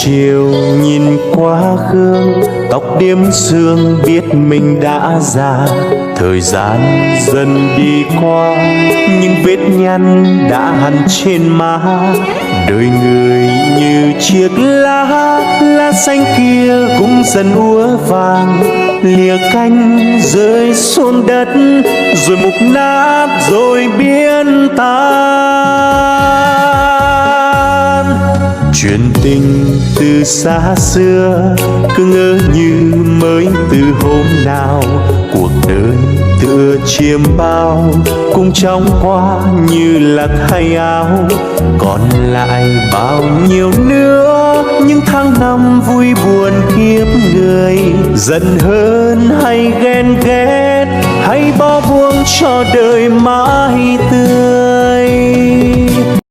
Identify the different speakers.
Speaker 1: chiều nhìn qua gương, tóc điếm sương biết mình đã già. Thời gian dần đi qua, những vết nhăn đã hằn trên má. Đời người như chiếc lá xanh kia cũng dần úa vàng, lìa cánh rơi xuống đất rồi mục nát rồi biến tan. Chuyện tình từ xa xưa cứ ngỡ như mới từ hôm nào. Cuộc đời tựa chiêm bao cùng chóng qua như là thay áo. Còn lại bao nhiêu nữa những tháng năm vui buồn kiếp người. Giận hơn hay ghen ghét hay bỏ buông cho đời mãi tươi.